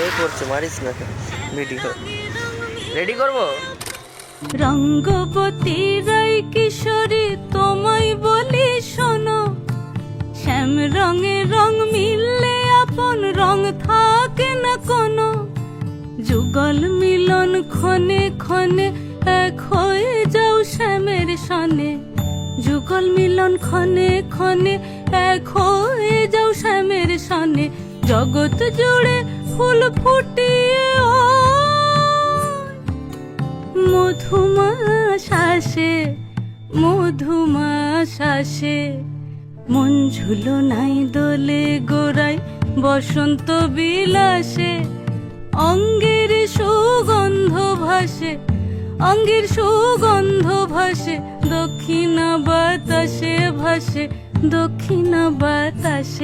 এ করছে, মারিস না ভিডিও। রেডি করবো? রঙ্গবতী রায় কিশোরী তোমায় বলি শোনো, শ্যাম রঙে রং মিললে আপন রং থাকে না কোনো। যুগল মিলন ক্ষণে ক্ষণে এক হয়ে যাও শ্যামের সনে, যুগল মিলন ক্ষণে ক্ষণে এক হয়ে যাও শ্যামের সনে। জগৎ জুড়ে ফুল ফুটিয়ে মধুমাস আসে, মধুমাস আসে। মন ঝুলো নাই দোলে গোড়ায় বসন্ত বিলাসে, অঙ্গের সুগন্ধ ভাসে, অঙ্গের সুগন্ধ ভাসে। দক্ষিণা বাতাসে ভাসে, দক্ষিণা বাতাসে।